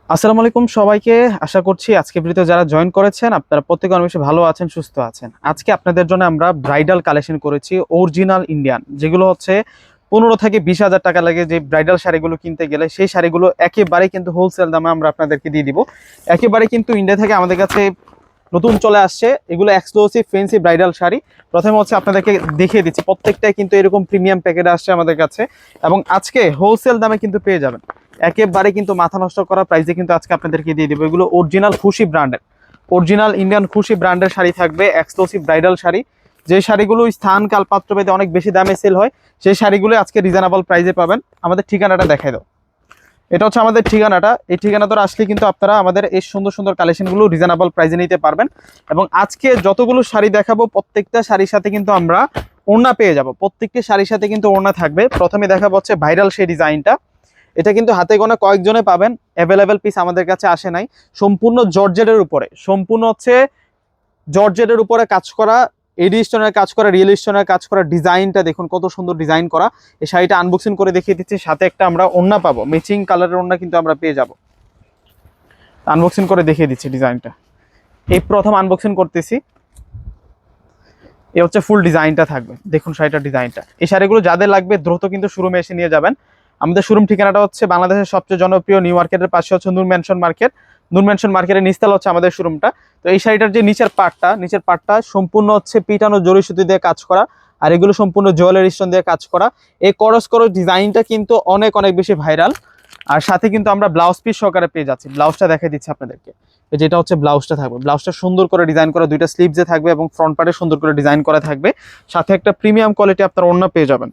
আসসালামু আলাইকুম সবাইকে। আশা করছি আজকে ভিডিওতে যারা জয়েন করেছেন আপনারা প্রত্যেকে অনেক বেশি ভালো আছেন, সুস্থ আছেন। আজকে আপনাদের জন্য আমরা ব্রাইডাল কালেকশন করেছি, অরিজিনাল ইন্ডিয়ান, যেগুলো হচ্ছে 15 থেকে 20 হাজার টাকা লাগে। যে ব্রাইডাল শাড়িগুলো কিনতে গেলে সেই শাড়িগুলো একেবারে কিন্তু হোলসেল দামে আমরা আপনাদেরকে দিয়ে দিব। একেবারে কিন্তু ইন্ডিয়া থেকে আমাদের কাছে নতুন চলে আসছে এগুলো এক্সক্লুসিভ ফ্যান্সি ব্রাইডাল শাড়ি। প্রথমে হচ্ছে আপনাদেরকে দেখিয়ে দিচ্ছি, প্রত্যেকটাই কিন্তু এরকম প্রিমিয়াম প্যাকেট আসছে আমাদের কাছে, এবং আজকে হোলসেল দামে কিন্তু পেয়ে যাবেন। একেবারে কিন্তু মাথা নষ্ট করা প্রাইসে কিন্তু আজকে আপনাদেরকে দিয়ে দেবো। এগুলো অরিজিনাল খুশি ব্র্যান্ডের, অরিজিনাল ইন্ডিয়ান খুশি ব্র্যান্ডের শাড়ি থাকবে, এক্সক্লুসিভ ব্রাইডাল শাড়ি। যে শাড়িগুলো স্থান কাল পাত্র ভেদে অনেক বেশি দামে সেল হয়, সেই শাড়িগুলো আজকে রিজনেবল প্রাইসে পাবেন। আমাদের ঠিকানাটা দেখাই দাও। এটা হচ্ছে আমাদের ঠিকানাটা। এই ঠিকানা ধরে আসলে কিন্তু আপনারা আমাদের এই সুন্দর সুন্দর কালেকশনগুলো রিজনেবল প্রাইসে নিতে পারবেন। এবং আজকে যতগুলো শাড়ি দেখাবো প্রত্যেকটা শাড়ির সাথে কিন্তু আমরা ওড়না পেয়ে যাব। প্রত্যেকটি শাড়ির সাথে কিন্তু ওড়না থাকবে। প্রথমে দেখাবো হচ্ছে ভাইরাল সেই ডিজাইনটা। এটা কিন্তু হাতে গোনা কয়েকজনে পাবেন, অ্যাভেলেবেল পিস আমাদের কাছে আসে নাই। সম্পূর্ণ জর্জেটের উপরে, সম্পূর্ণ হচ্ছে জর্জেটের উপরে কাজ করা, এডি স্টোনের কাজ করা, রিয়েল স্টোনের কাজ করা। ডিজাইনটা দেখুন কত সুন্দর ডিজাইন করা। এই শাড়িটা আনবক্সিং করে দেখিয়ে দিচ্ছি, সাথে একটা আমরা ওড়না পাবো, ম্যাচিং কালারের ওড়না কিন্তু আমরা পেয়ে যাব। আনবক্সিং করে দেখিয়ে দিচ্ছি ডিজাইনটা। এই প্রথম আনবক্সিং করতেছি। এই হচ্ছে ফুল ডিজাইনটা থাকবে, দেখুন শাড়িটার ডিজাইনটা। এই শাড়িগুলো যাদের লাগবে দ্রুত কিন্তু শোরুমে এসে নিয়ে যাবেন। আমাদের শোরুম ঠিকানাটা হচ্ছে বাংলাদেশের সবচেয়ে জনপ্রিয় নিউ মার্কেটের পাশে হচ্ছে নূর ম্যানশন মার্কেট। নূর ম্যানশন মার্কেটের নিচতলা হচ্ছে আমাদের শোরুমটা। তো এই শাড়িটার যে নিচের পার্টটা সম্পূর্ণ হচ্ছে পিটানো জরি সুতি দিয়ে কাজ করা, আর এগুলো সম্পূর্ণ জুয়েলারি স্টোন দিয়ে কাজ করা। এই করস ডিজাইনটা কিন্তু অনেক অনেক বেশি ভাইরাল। আর সাথে কিন্তু আমরা ব্লাউজ পিস সহকারে পেয়ে যাচ্ছি। ব্লাউজটা দেখাই দিচ্ছি আপনাদেরকে। যেটা হচ্ছে ব্লাউজটা থাকবে, ব্লাউজটা সুন্দর করে ডিজাইন করা, দুইটা স্লিভসে থাকবে এবং ফ্রন্ট পার্টে সুন্দর করে ডিজাইন করা থাকবে। সাথে একটা প্রিমিয়াম কোয়ালিটি আপনার ওড়না পেয়ে যাবেন।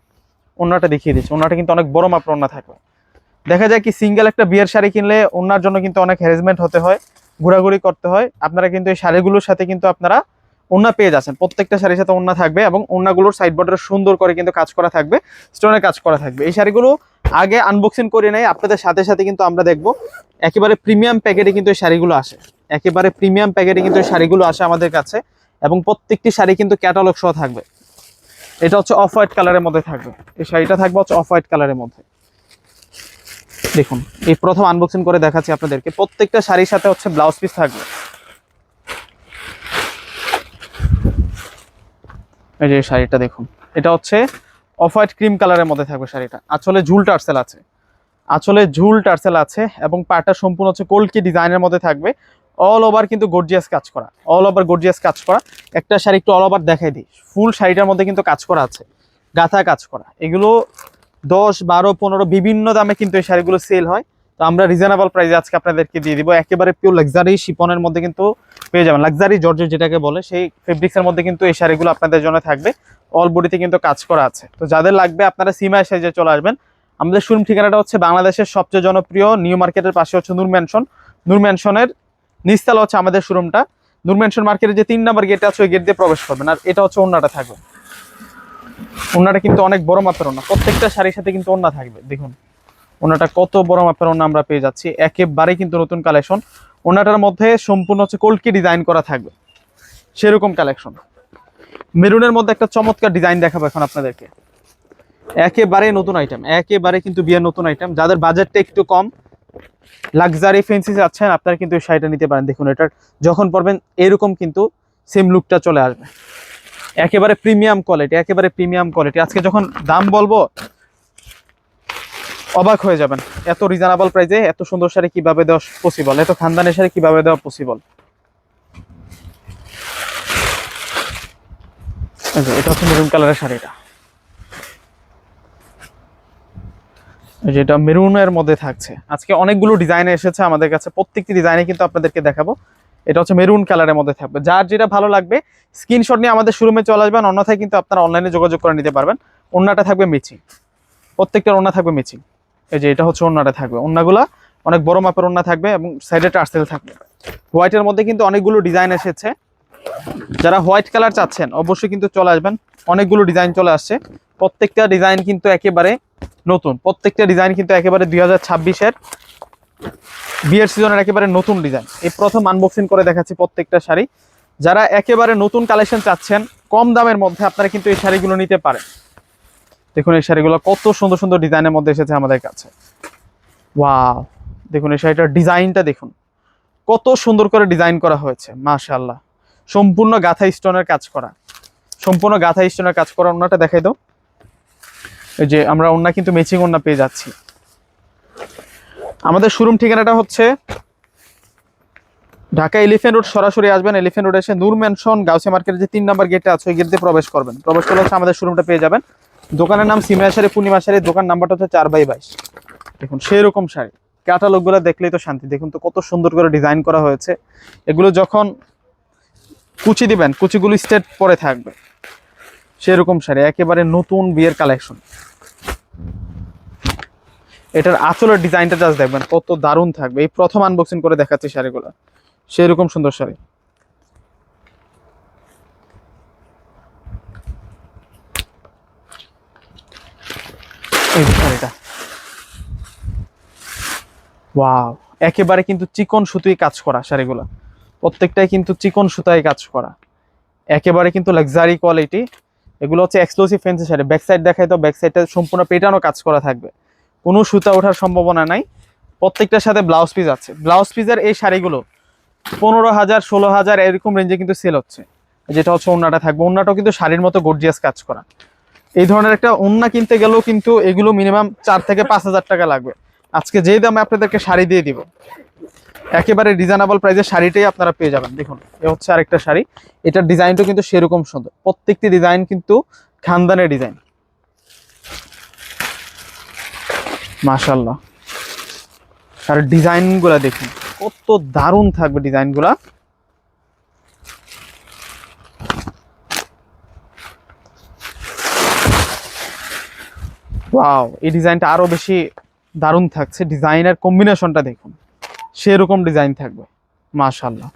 ওড়নাটা দেখিয়ে দিচ্ছি, ওড়নাটা কিন্তু অনেক বড় মাপের ওড়না থাকবে। দেখা যায় কি সিঙ্গেল একটা বিয়ের শাড়ি কিনলে ওড়নার জন্য কিন্তু অনেক হ্যারাসমেন্ট হতে হয়, ঘোরাঘুরি করতে হয়। আপনারা কিন্তু এই শাড়িগুলোর সাথে কিন্তু আপনারা ওড়না পেয়ে যাচ্ছেন। প্রত্যেকটা শাড়ির সাথে ওড়না থাকবে এবং ওড়নাগুলোর সাইড বর্ডারে সুন্দর করে কিন্তু কাজ করা থাকবে, স্টোনের কাজ করা থাকবে। এই শাড়িগুলো আগে আনবক্সিং করে নেই আপনাদের সাথে সাথে কিন্তু আমরা দেখবো। একেবারে প্রিমিয়াম প্যাকেটে কিন্তু এই শাড়িগুলো আসে, একেবারে প্রিমিয়াম প্যাকেটে কিন্তু এই শাড়িগুলো আসে আমাদের কাছে, এবং প্রত্যেকটি শাড়ি কিন্তু ক্যাটালগ সহ থাকবে। এটা হচ্ছে অফ হোয়াইট কালারের মধ্যে থাকবে, এই শাড়িটা থাকবে হচ্ছে অফ হোয়াইট কালারের মধ্যে। দেখুন এই প্রথম আনবক্সিং করে দেখাচ্ছি আপনাদেরকে। প্রত্যেকটা শাড়ির সাথে হচ্ছে ব্লাউজ পিস থাকবে। এই যে শাড়িটা দেখুন, এটা হচ্ছে অফ হোয়াইট ক্রিম কালারের মধ্যে থাকবে শাড়িটা। আঁচলে ঝুল টার্সেল আছে, আঁচলে ঝুল টার্সেল আছে, এবং পাটা সম্পূর্ণ হচ্ছে কলকি ডিজাইনের মধ্যে থাকবে। অল ওভার কিন্তু গর্জিয়াস কাজ করা, অল ওভার গর্জিয়াস কাজ করা। একটা শাড়ি একটু অল ওভার দেখাই দিই। ফুল শাড়িটার মধ্যে কিন্তু কাজ করা আছে, গাঁথা কাজ করা। এগুলো 10, 12, 15 বিভিন্ন দামে কিন্তু এই শাড়িগুলো সেল হয়। তো আমরা রিজনেবল প্রাইসে আজকে আপনাদেরকে দিয়ে দিব। একেবারে পিওর লাক্সারি শিপনের মধ্যে কিন্তু পেয়ে যাবেন, লাক্সারি জর্জেট যেটাকে বলে সেই ফেব্রিক্সের মধ্যে কিন্তু এই শাড়িগুলো আপনাদের জন্য থাকবে। অল বডিতে কিন্তু কাজ করা আছে। তো যাদের লাগবে আপনারা সিমাই সাইজে চলে আসবেন। আমাদের শোরুম ঠিকানাটা হচ্ছে বাংলাদেশের সবচেয়ে জনপ্রিয় নিউ মার্কেটের পাশে হচ্ছে নূর ম্যানশন। নূর ম্যানশনের নিচতলা হচ্ছে আমাদের শোরুমটা। নূর ম্যানশন মার্কেটের যে 3 নম্বর গেট আছে ওই গেট দিয়ে প্রবেশ করবেন। আর এটা হচ্ছে ওড়নাটা থাকবে, ওড়নাটা কিন্তু অনেক বড় মাপের ওড়না। প্রত্যেকটা শাড়ির সাথে কিন্তু ওড়না থাকবে। দেখুন ওড়নাটা কত বড় মাপের ওড়না আমরা পেয়ে যাচ্ছি, একেবারে কিন্তু নতুন কালেকশন। ওড়নাটার মধ্যে সম্পূর্ণ হচ্ছে কলকি ডিজাইন করা থাকবে, সেরকম কালেকশন। মেরুনের মধ্যে একটা চমৎকার ডিজাইন দেখাবো এখন আপনাদেরকে। একেবারে নতুন আইটেম, একেবারে কিন্তু বিয়ের নতুন আইটেম। যাদের বাজেটটা একটু কম, লাক্সারি ফ্যান্সি চাচ্ছেন, আপনারা কিন্তু এই শাড়িটা নিতে পারেন। দেখুন এটার যখন পরবেন এরকম কিন্তু সেম লুকটা চলে আসবে। একেবারে প্রিমিয়াম কোয়ালিটি, একেবারে প্রিমিয়াম কোয়ালিটি। আজকে যখন দাম বলবো অবাক হয়ে যাবেন, এত রিজনেবল প্রাইসে এত সুন্দর শাড়ি কিভাবে দেওয়া পসিবল, এত খানদানি শাড়ি কিভাবে দেওয়া পসিবল। এটা হচ্ছে মেরুন কালারের শাড়িটা, যেটা মেরুনের মধ্যে থাকছে। আজকে অনেকগুলো ডিজাইনে এসেছে আমাদের কাছে, প্রত্যেকটি ডিজাইনে কিন্তু আপনাদেরকে দেখাবো। এটা হচ্ছে মেরুন কালারের মধ্যে থাকবে। যার যেটা ভালো লাগবে স্ক্রিনশট নিয়ে আমাদের শোরুমে চলে আসবেন, অন্যথায় কিন্তু আপনারা অনলাইনে যোগাযোগ করে নিতে পারবেন। ওড়নাটা থাকবে ম্যাচিং, প্রত্যেকটা ওড়না থাকবে ম্যাচিং। এই যে এটা হচ্ছে ওড়নাটা থাকবে, ওড়নাগুলা অনেক বড় মাপের ওড়না থাকবে এবং সাইডে টার্সেল থাকবে। হোয়াইটের মধ্যে কিন্তু অনেকগুলো ডিজাইন এসেছে। যারা হোয়াইট কালার চাচ্ছেন অবশ্যই কিন্তু চলে আসবেন, অনেকগুলো ডিজাইন চলে আসছে। প্রত্যেকটা ডিজাইন কিন্তু একেবারে নতুন, প্রত্যেকটা ডিজাইন কিন্তু একেবারে 2026-এর বিয়ের সিজনের একেবারে নতুন ডিজাইন। এই প্রথম আনবক্সিং করে দেখাচ্ছি প্রত্যেকটা শাড়ি। যারা একেবারে নতুন কালেকশন চাচ্ছেন কম দামের মধ্যে, আপনারা কিন্তু এই শাড়িগুলো নিতে পারেন। দেখুন এই শাড়িগুলো কত সুন্দর সুন্দর ডিজাইনের মধ্যে এসেছে আমাদের কাছে। ওয়াও, দেখুন এই শাড়িটার ডিজাইনটা দেখুন, কত সুন্দর করে ডিজাইন করা হয়েছে মাশাআল্লাহ। সম্পূর্ণ গাঁথা স্টোনের কাজ করা, সম্পূর্ণ গাঁথা স্টোনের কাজ করা। ওন্নাটা দেখাই দাও। এই যে আমরা ওন্না কিন্তু ম্যাচিং ওন্না পেয়ে যাচ্ছি। আমাদের শোরুম ঠিকানাটা হচ্ছে ঢাকা এলিফ্যান্ট রোড। সরাসরি আসবেন, এলিফ্যান্ট রোড এসে নূর ম্যানশন গাউসিয়া মার্কেটের যে 3 নম্বর গেটটা আছে ওই গেট দিয়ে প্রবেশ করবেন। প্রবেশ করলে হচ্ছে আমাদের শোরুমটা পেয়ে যাবেন। দোকানের নাম সিমরা শাড়ি পূর্ণিমা শাড়ি, দোকান নাম্বারটা হচ্ছে 4/22। দেখুন সেই রকম শাড়ি, ক্যাটালগুলো দেখলেই তো শান্তি। দেখুন তো কত সুন্দর করে ডিজাইন করা হয়েছে। এগুলো যখন কুচি দিবেন, কুচিগুলো স্ট্রেট পরে থাকবে, সেরকম শাড়ি, একেবারে নতুন বিয়ের কালেকশন। এটার আঁচলের ডিজাইনটা জাস্ট দেখবেন কত দারুণ থাকবে। এই প্রথম আনবক্সিং করে দেখাচ্ছি শাড়িগুলো, সেরকম সুন্দর শাড়ি। এই শাড়িটা ওয়াও, একেবারে কিন্তু চিকন সুতোয় কাজ করা শাড়িগুলো, প্রত্যেকটাই কিন্তু চিকন সুতায় কাজ করা, একেবারে কিন্তু লাক্সারি কোয়ালিটি। এগুলো হচ্ছে exclusive fancy sari. Back side দেখাই তো, ব্যাক সাইডটা সম্পূর্ণ পেটানো কাজ করা থাকবে, কোনো সুতা ওঠার সম্ভাবনা নাই। প্রত্যেকটার সাথে ব্লাউজ পিস আছে। ব্লাউজ পিসের এই শাড়িগুলো 15,000 16,000 এরকম রেঞ্জে কিন্তু সেল হচ্ছে। যেটা হচ্ছে ওন্নাটা থাকবে, ওন্নাটাও কিন্তু শাড়ির মতো গর্জিয়াস কাজ করা। এই ধরনের একটা ওন্না কিনতে গেলেও কিন্তু এগুলো মিনিমাম 4 থেকে 5,000 টাকা লাগবে। আজকে যেই দামে আপনাদেরকে শাড়ি দিয়ে দিব, একেবারে রিজনেবল প্রাইসে শাড়িটাই আপনারা পেয়ে যাবেন। দেখুন এ হচ্ছে আরেকটা শাড়ি, এটার ডিজাইনটাও কিন্তু সেরকম সুন্দর, প্রত্যেকটি ডিজাইন কিন্তু খানদানের ডিজাইন মাশাআল্লাহ। আর ডিজাইনগুলো দেখুন কত দারুণ থাকবে ডিজাইনগুলা। ওয়াও, এই ডিজাইনটা আরো বেশি দারুণ থাকছে। ডিজাইনের কম্বিনেশনটা দেখুন, সেরকম ডিজাইন থাকবে মাশাআল্লাহ।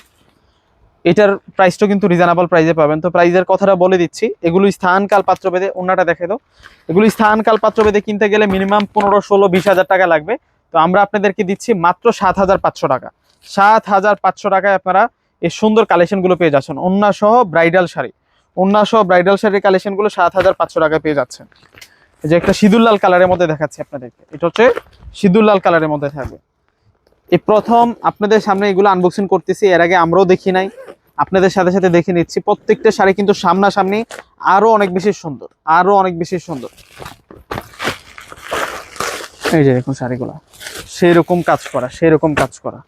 এটার প্রাইসটা কিন্তু রিজনেবল প্রাইসে পাবেন। তো প্রাইসের কথাটা বলে দিচ্ছি, এগুলো স্থান কাল পাত্র ভেদে, ওন্নাটা দেখে দাও, এগুলো স্থান কাল পাত্র ভেদে কিনতে গেলে মিনিমাম 15, 16, 20,000 টাকা লাগবে। তো আমরা আপনাদেরকে দিচ্ছি মাত্র 7,500 টাকা। 7,500 টাকায় আপনারা এই সুন্দর কালেকশনগুলো পেয়ে যাচ্ছেন। ওন্না সহ ব্রাইডাল শাড়ি, ওন্না সহ ব্রাইডাল শাড়ির কালেকশনগুলো 7,500 টাকায় পেয়ে যাচ্ছেন। এই যে একটা সিঁদুর লাল কালারের মধ্যে দেখাচ্ছি আপনাদেরকে, এটা হচ্ছে সিঁদুর লাল কালারের মধ্যে থাকবে। এই প্রথম আপনাদের সামনে এগুলো আনবক্সিং করতেছি, এর আগে আমরাও দেখি নাই, আপনাদের সাথে সাথে দেখে নিচ্ছি। প্রত্যেকটা শাড়ি কিন্তু সামনাসামনি আরো অনেক বেশি সুন্দর, আরো অনেক বেশি সুন্দর। এই যে দেখুন শাড়িগুলো সেরকম কাজ করা, সেরকম কাজ করা।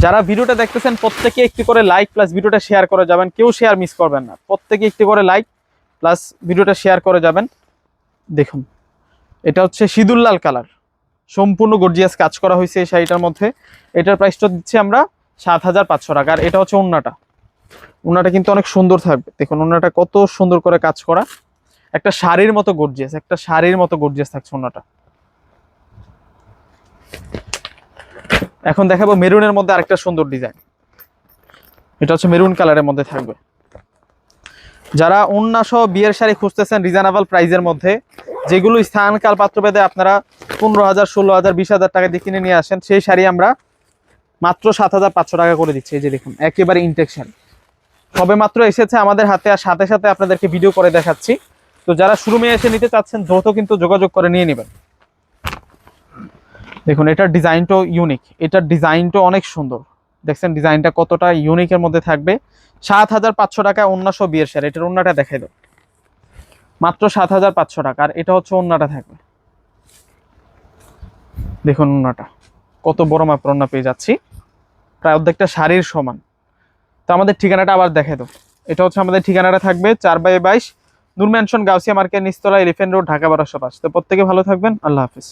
যারা ভিডিওটা দেখতেছেন প্রত্যেকে একটি করে লাইক প্লাস ভিডিওটা শেয়ার করে যাবেন, কেউ শেয়ার মিস করবেন না। প্রত্যেকে একটি করে লাইক প্লাস ভিডিওটা শেয়ার করে যাবেন। দেখুন এটা হচ্ছে সিঁদুর লাল কালার, সম্পূর্ণ গর্জিয়াস কাজ করা হয়েছে এই শাড়িটার মধ্যে। এটার প্রাইসটা দিচ্ছি আমরা 7,500 টাকা। আর এটা হচ্ছে ওন্নাটা, ওন্নাটা কিন্তু অনেক সুন্দর থাকবে। দেখুন ওন্নাটা কত সুন্দর করে কাজ করা, একটা শাড়ির মতো গর্জিয়াস, একটা শাড়ির মতো গর্জিয়াস থাকছে ওন্নাটা। এখন দেখাবো মেরুনের মধ্যে আরেকটা সুন্দর ডিজাইন, এটা হচ্ছে মেরুন কালারের মধ্যে থাকবে। যারা ওন্না সহ বিয়ের শাড়ি খুঁজতেছেন রিজনেবল প্রাইসের মধ্যে, যেগুলো স্থান কাল পাত্রভেদে আপনারা 15,000 16,000 20,000 টাকা দিয়ে কিনে নিয়ে আসেন, সেই শাড়ি আমরা মাত্র 7,500 টাকা করে দিচ্ছি। এই যে দেখুন একেবারে ইনটেক শাড়ি, সবে মাত্র এসেছে আমাদের হাতে, আর সাথে সাথে আপনাদেরকে ভিডিও করে দেখাচ্ছি। তো যারা শোরুমে এসে নিতে চাচ্ছেন দ্রুত কিন্তু যোগাযোগ করে নিয়ে নেবেন। দেখুন এটার ডিজাইনটাও ইউনিক, এটার ডিজাইনটাও অনেক সুন্দর। দেখছেন ডিজাইনটা কতটা ইউনিকের মধ্যে থাকবে। 7,500 টাকা ওন্না সহ বিয়ের শাড়ি। এটার ওন্নাটা দেখাই দাও, মাত্র 7,500 টাকা। আর এটা হচ্ছে ওন্নাটা থাকবে, দেখুন ওন্নাটা কত বড় মাপের ওন্না পেয়ে যাচ্ছি, প্রায় অর্ধেকটা শাড়ির সমান। তো আমাদের ঠিকানাটা আবার দেখাই দাও। এটা হচ্ছে আমাদের ঠিকানাটা থাকবে 4/22 নূর ম্যানশন গাউসিয়া মার্কেট, নিচতলা, এলিফ্যান্ট রোড, ঢাকা 1205। তো প্রত্যেকে ভালো থাকবেন, আল্লাহ হাফিজ।